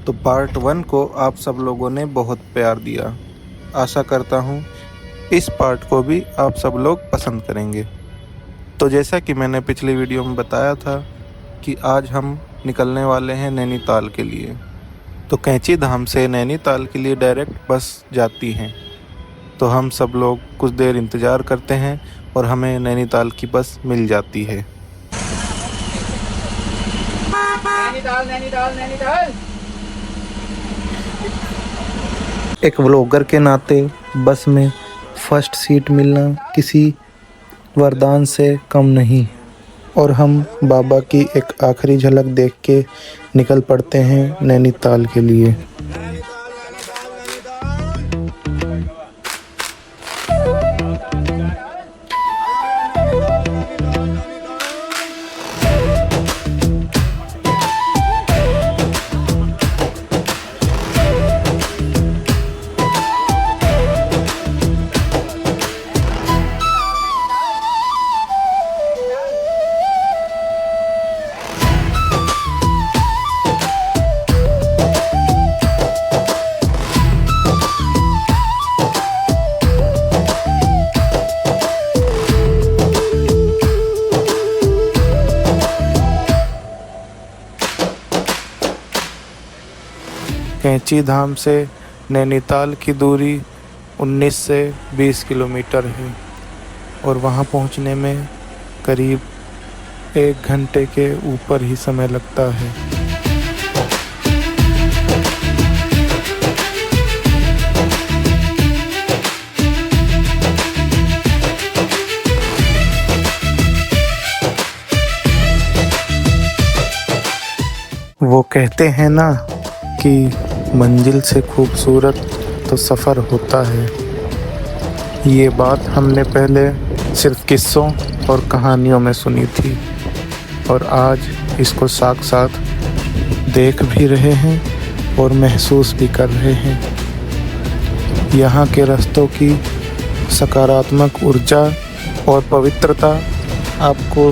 तो पार्ट 1 को आप सब लोगों ने बहुत प्यार दिया। आशा करता हूँ इस पार्ट को भी आप सब लोग पसंद करेंगे। तो जैसा कि मैंने पिछली वीडियो में बताया था कि आज हम निकलने वाले हैं नैनीताल के लिए। तो कैंची धाम से नैनीताल के लिए डायरेक्ट बस जाती हैं। तो हम सब लोग कुछ देर इंतज़ार करते हैं और हमें नैनीताल की बस मिल जाती है। नैनीताल नैनीताल नैनीताल। एक व्लॉगर के नाते बस में फर्स्ट सीट मिलना किसी वरदान से कम नहीं, और हम बाबा की एक आखिरी झलक देख के निकल पड़ते हैं नैनीताल के लिए। कैंची धाम से नैनीताल की दूरी 19 से 20 किलोमीटर है और वहां पहुंचने में करीब 1 घंटे के ऊपर ही समय लगता है। वो कहते हैं ना कि मंजिल से खूबसूरत तो सफ़र होता है। ये बात हमने पहले सिर्फ किस्सों और कहानियों में सुनी थी, और आज इसको साथ-साथ देख भी रहे हैं और महसूस भी कर रहे हैं। यहाँ के रास्तों की सकारात्मक ऊर्जा और पवित्रता आपको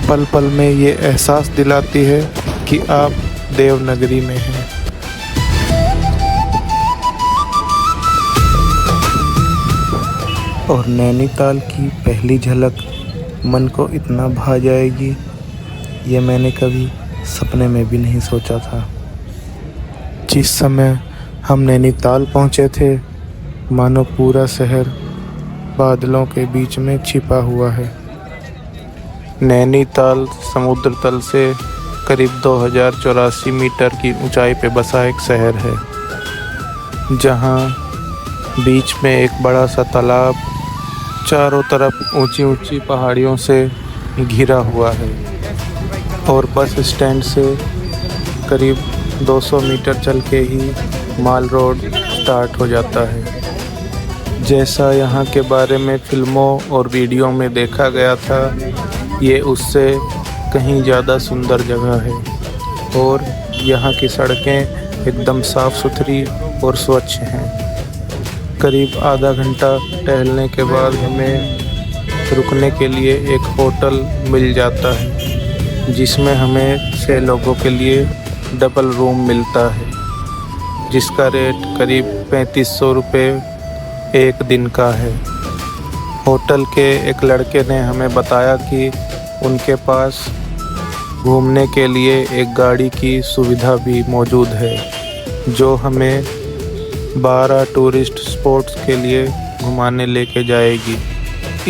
पल पल में ये एहसास दिलाती है कि आप देवनगरी में हैं। और नैनीताल की पहली झलक मन को इतना भा जाएगी, ये मैंने कभी सपने में भी नहीं सोचा था। जिस समय हम नैनीताल पहुंचे थे, मानो पूरा शहर बादलों के बीच में छिपा हुआ है। नैनीताल समुद्र तल से करीब 2084 मीटर की ऊंचाई पे बसा एक शहर है, जहां बीच में एक बड़ा सा तालाब चारों तरफ ऊंची ऊंची पहाड़ियों से घिरा हुआ है, और बस स्टैंड से करीब 200 मीटर चल के ही माल रोड स्टार्ट हो जाता है। जैसा यहाँ के बारे में फिल्मों और वीडियो में देखा गया था, ये उससे कहीं ज़्यादा सुंदर जगह है, और यहाँ की सड़कें एकदम साफ़ सुथरी और स्वच्छ हैं। करीब आधा घंटा टहलने के बाद हमें रुकने के लिए एक होटल मिल जाता है, जिसमें हमें 6 लोगों के लिए डबल रूम मिलता है, जिसका रेट करीब 3500 रुपये एक दिन का है। होटल के एक लड़के ने हमें बताया कि उनके पास घूमने के लिए एक गाड़ी की सुविधा भी मौजूद है, जो हमें 12 टूरिस्ट स्पॉट्स के लिए घुमाने लेके जाएगी।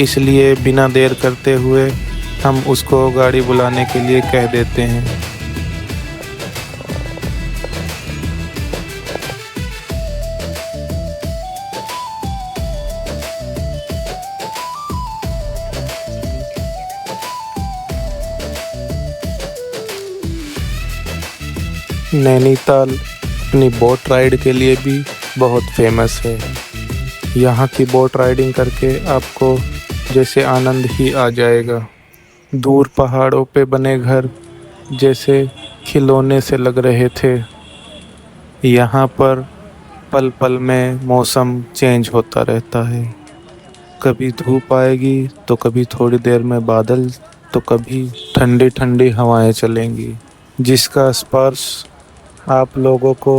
इसलिए बिना देर करते हुए हम उसको गाड़ी बुलाने के लिए कह देते हैं। नैनीताल अपनी बोट राइड के लिए भी बहुत फेमस है। यहाँ की बोट राइडिंग करके आपको जैसे आनंद ही आ जाएगा। दूर पहाड़ों पे बने घर जैसे खिलौने से लग रहे थे। यहाँ पर पल पल में मौसम चेंज होता रहता है। कभी धूप आएगी तो कभी थोड़ी देर में बादल, तो कभी ठंडी ठंडी हवाएं चलेंगी, जिसका स्पर्श आप लोगों को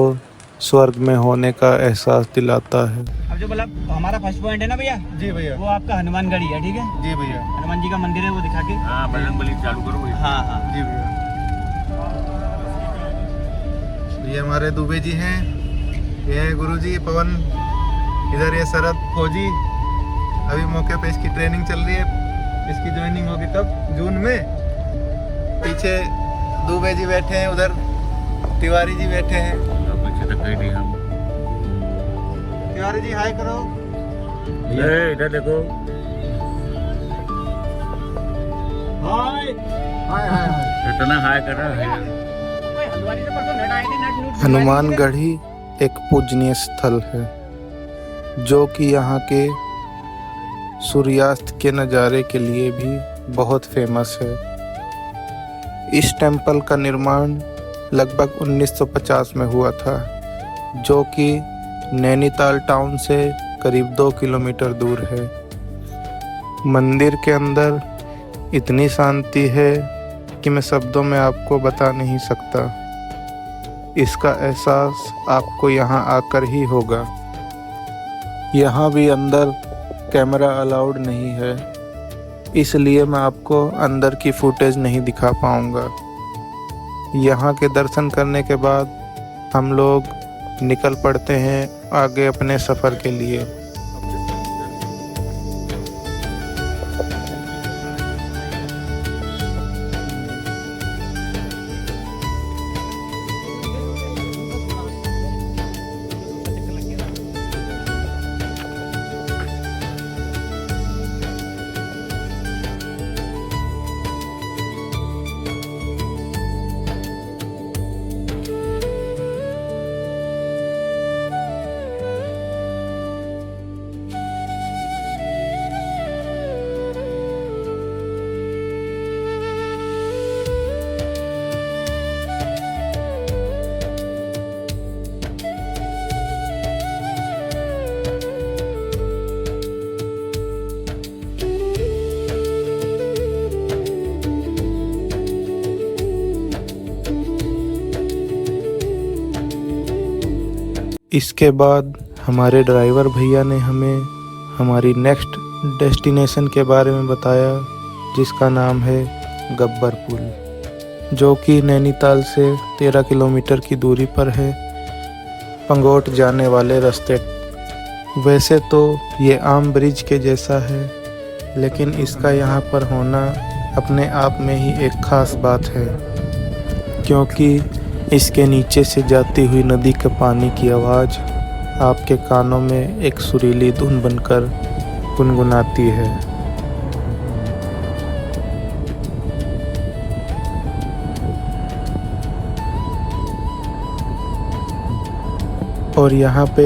स्वर्ग में होने का एहसास दिलाता है। अब जो मतलब हमारा फर्स्ट पॉइंट है ना भैया, जी भैया, वो आपका हनुमानगढ़ी है, ठीक है। जी भैया, हनुमान जी का मंदिर है, वो दिखा के। हाँ बजरंग बली चालू करो वही। हाँ हाँ। जी भैया। ये हमारे दुबे जी हैं, ये है गुरु जी पवन, इधर ये शरद फौजी, अभी मौके पे इसकी ट्रेनिंग चल रही है, इसकी ज्वाइनिंग होगी कब, जून में। पीछे दुबे जी बैठे हैं, उधर तिवारी जी बैठे हैं। अब पीछे तक गए नहीं हम। तिवारी जी हाय करो। ये इधर देखो। हाय हाय हाय। इतना हाय कर रहा है। हल्द्वानी से परसों नट आए थे, नट नूट हनुमानगढ़ी एक पूजनीय स्थल है जो कि यहाँ के सूर्यास्त के नज़ारे के लिए भी बहुत फेमस है। इस टेंपल का निर्माण लगभग 1950 में हुआ था, जो कि नैनीताल टाउन से करीब 2 किलोमीटर दूर है। मंदिर के अंदर इतनी शांति है कि मैं शब्दों में आपको बता नहीं सकता। इसका एहसास आपको यहाँ आकर ही होगा। यहाँ भी अंदर कैमरा अलाउड नहीं है, इसलिए मैं आपको अंदर की फुटेज नहीं दिखा पाऊँगा। यहाँ के दर्शन करने के बाद हम लोग निकल पड़ते हैं आगे अपने सफ़र के लिए। इसके बाद हमारे ड्राइवर भैया ने हमें हमारी नेक्स्ट डेस्टिनेशन के बारे में बताया, जिसका नाम है गब्बर पुल, जो कि नैनीताल से 13 किलोमीटर की दूरी पर है, पंगोट जाने वाले रास्ते। वैसे तो ये आम ब्रिज के जैसा है, लेकिन इसका यहाँ पर होना अपने आप में ही एक ख़ास बात है, क्योंकि इसके नीचे से जाती हुई नदी के पानी की आवाज़ आपके कानों में एक सुरीली धुन बनकर गुनगुनाती है। और यहाँ पे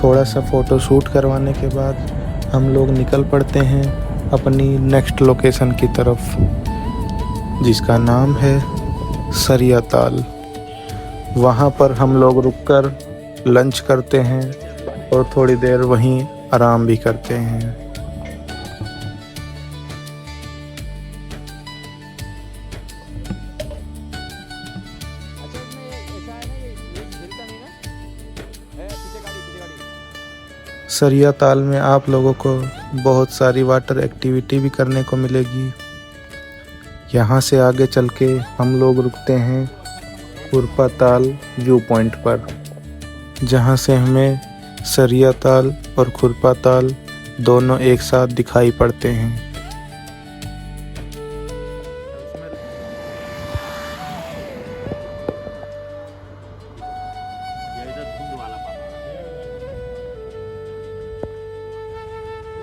थोड़ा सा फ़ोटो शूट करवाने के बाद हम लोग निकल पड़ते हैं अपनी नेक्स्ट लोकेशन की तरफ, जिसका नाम है सरिया ताल। वहाँ पर हम लोग रुककर लंच करते हैं और थोड़ी देर वहीं आराम भी करते हैं। सरिया ताल में आप लोगों को बहुत सारी वाटर एक्टिविटी भी करने को मिलेगी। यहाँ से आगे चल के हम लोग रुकते हैं खुरपा ताल व्यू पॉइंट पर, जहाँ से हमें सरिया ताल और खुरपा ताल दोनों एक साथ दिखाई पड़ते हैं।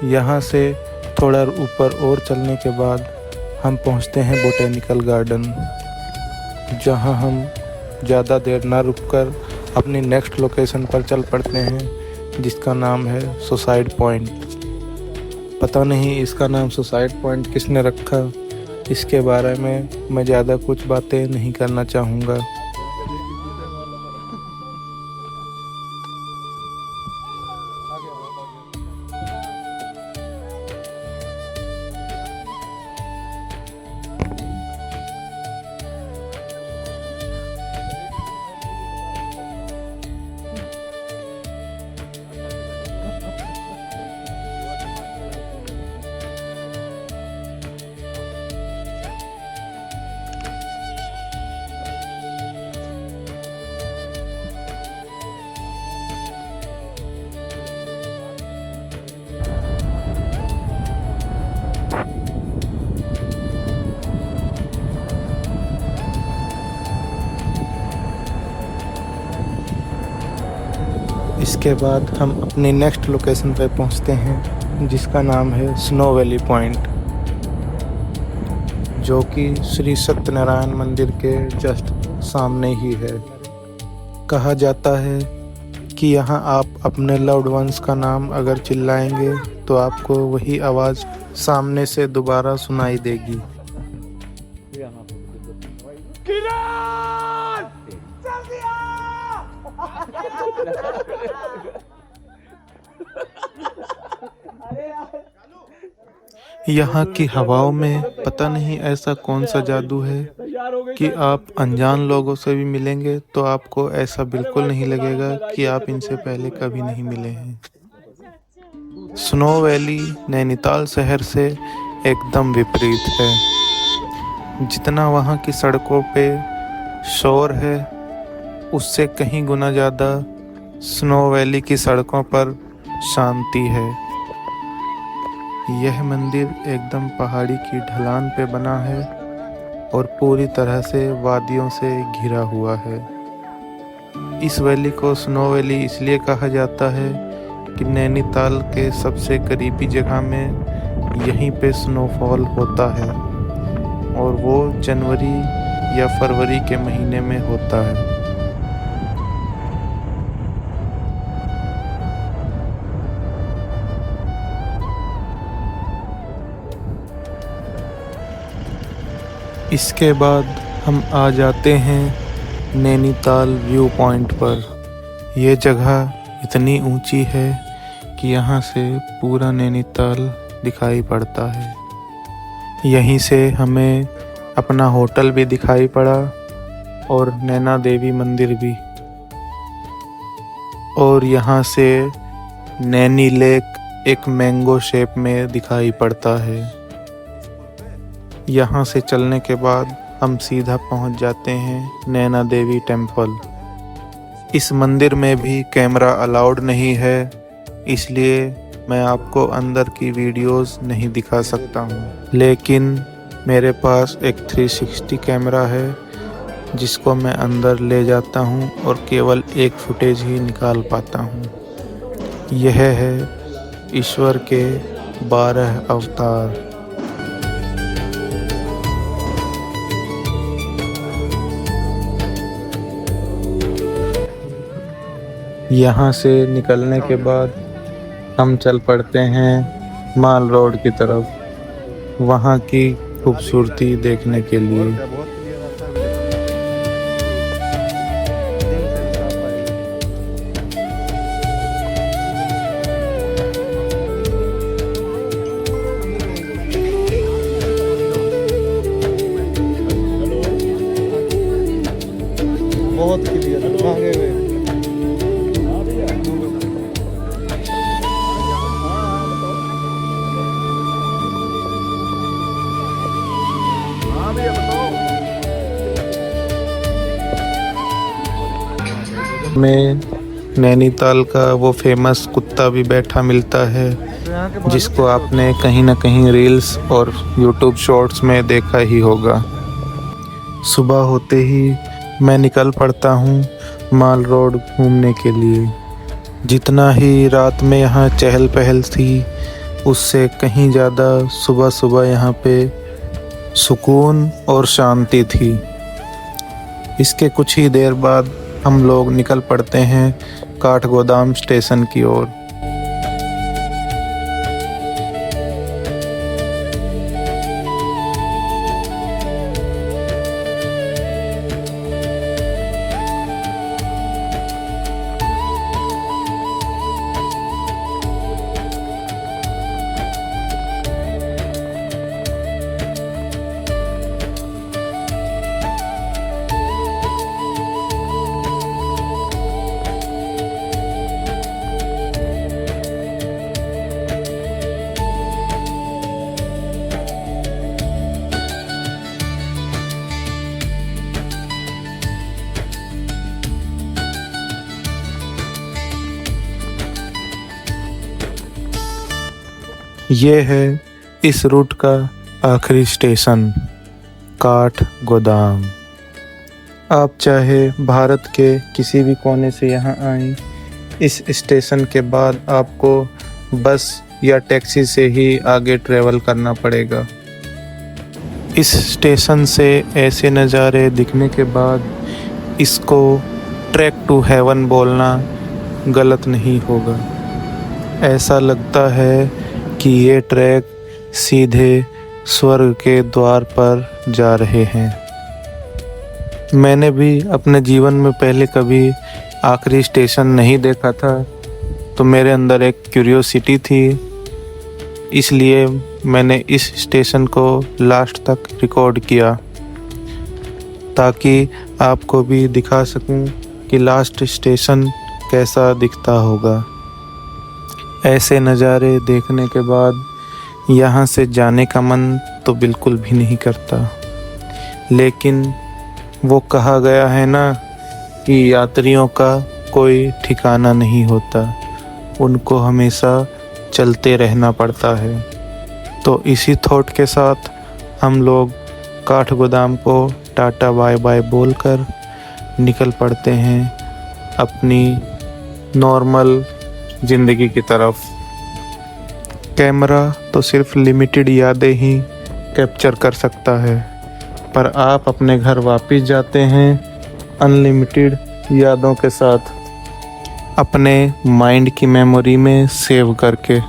यहाँ से थोड़ा ऊपर और चलने के बाद हम पहुँचते हैं बोटेनिकल गार्डन, जहाँ हम ज़्यादा देर ना रुककर अपनी नेक्स्ट लोकेशन पर चल पड़ते हैं, जिसका नाम है सुसाइड पॉइंट। पता नहीं इसका नाम सुसाइड पॉइंट किसने रखा, इसके बारे में मैं ज़्यादा कुछ बातें नहीं करना चाहूँगा। इसके बाद हम अपनी नेक्स्ट लोकेशन पर पहुंचते हैं, जिसका नाम है स्नो वैली पॉइंट, जो कि श्री सत्यनारायण मंदिर के जस्ट सामने ही है। कहा जाता है कि यहाँ आप अपने लव्ड वंस का नाम अगर चिल्लाएंगे तो आपको वही आवाज़ सामने से दोबारा सुनाई देगी। यहाँ की हवाओं में पता नहीं ऐसा कौन सा जादू है कि आप अनजान लोगों से भी मिलेंगे तो आपको ऐसा बिल्कुल नहीं लगेगा कि आप इनसे पहले कभी नहीं मिले हैं। स्नो वैली नैनीताल शहर से एकदम विपरीत है। जितना वहाँ की सड़कों पे शोर है, उससे कहीं गुना ज़्यादा स्नो वैली की सड़कों पर शांति है। यह मंदिर एकदम पहाड़ी की ढलान पे बना है और पूरी तरह से वादियों से घिरा हुआ है। इस वैली को स्नो वैली इसलिए कहा जाता है कि नैनीताल के सबसे करीबी जगह में यहीं पे स्नोफॉल होता है और वो जनवरी या फरवरी के महीने में होता है। इसके बाद हम आ जाते हैं नैनीताल व्यू पॉइंट पर। यह जगह इतनी ऊंची है कि यहाँ से पूरा नैनीताल दिखाई पड़ता है। यहीं से हमें अपना होटल भी दिखाई पड़ा और नैना देवी मंदिर भी, और यहाँ से नैनी लेक एक मैंगो शेप में दिखाई पड़ता है। यहाँ से चलने के बाद हम सीधा पहुँच जाते हैं नैना देवी टेम्पल। इस मंदिर में भी कैमरा अलाउड नहीं है, इसलिए मैं आपको अंदर की वीडियोस नहीं दिखा सकता हूँ, लेकिन मेरे पास एक 360 कैमरा है जिसको मैं अंदर ले जाता हूँ और केवल एक फुटेज ही निकाल पाता हूँ। यह है ईश्वर के 12 अवतार। यहाँ से निकलने के बाद हम चल पड़ते हैं माल रोड की तरफ, वहाँ की खूबसूरती देखने के लिए। बहुत क्लियर भागे हुए। में नैनीताल का वो फेमस कुत्ता भी बैठा मिलता है, जिसको आपने कहीं ना कहीं रील्स और यूट्यूब शॉर्ट्स में देखा ही होगा। सुबह होते ही मैं निकल पड़ता हूँ माल रोड घूमने के लिए। जितना ही रात में यहाँ चहल पहल थी, उससे कहीं ज़्यादा सुबह सुबह यहाँ पे सुकून और शांति थी। इसके कुछ ही देर बाद हम लोग निकल पड़ते हैं काठगोदाम स्टेशन की ओर। ये है इस रूट का आखिरी स्टेशन, काठगोदाम। आप चाहे भारत के किसी भी कोने से यहाँ आएं इस स्टेशन के बाद आपको बस या टैक्सी से ही आगे ट्रेवल करना पड़ेगा। इस स्टेशन से ऐसे नज़ारे दिखने के बाद इसको ट्रैक टू हेवन बोलना गलत नहीं होगा। ऐसा लगता है कि ये ट्रैक सीधे स्वर्ग के द्वार पर जा रहे हैं। मैंने भी अपने जीवन में पहले कभी आखिरी स्टेशन नहीं देखा था, तो मेरे अंदर एक क्यूरियोसिटी थी, इसलिए मैंने इस स्टेशन को लास्ट तक रिकॉर्ड किया ताकि आपको भी दिखा सकूं कि लास्ट स्टेशन कैसा दिखता होगा। ऐसे नज़ारे देखने के बाद यहाँ से जाने का मन तो बिल्कुल भी नहीं करता, लेकिन वो कहा गया है ना कि यात्रियों का कोई ठिकाना नहीं होता, उनको हमेशा चलते रहना पड़ता है। तो इसी थॉट के साथ हम लोग काठगोदाम को टाटा बाय बाय बोलकर निकल पड़ते हैं अपनी नॉर्मल ज़िंदगी की तरफ। कैमरा तो सिर्फ लिमिटेड यादें ही कैप्चर कर सकता है, पर आप अपने घर वापस जाते हैं अनलिमिटेड यादों के साथ, अपने माइंड की मेमोरी में सेव करके।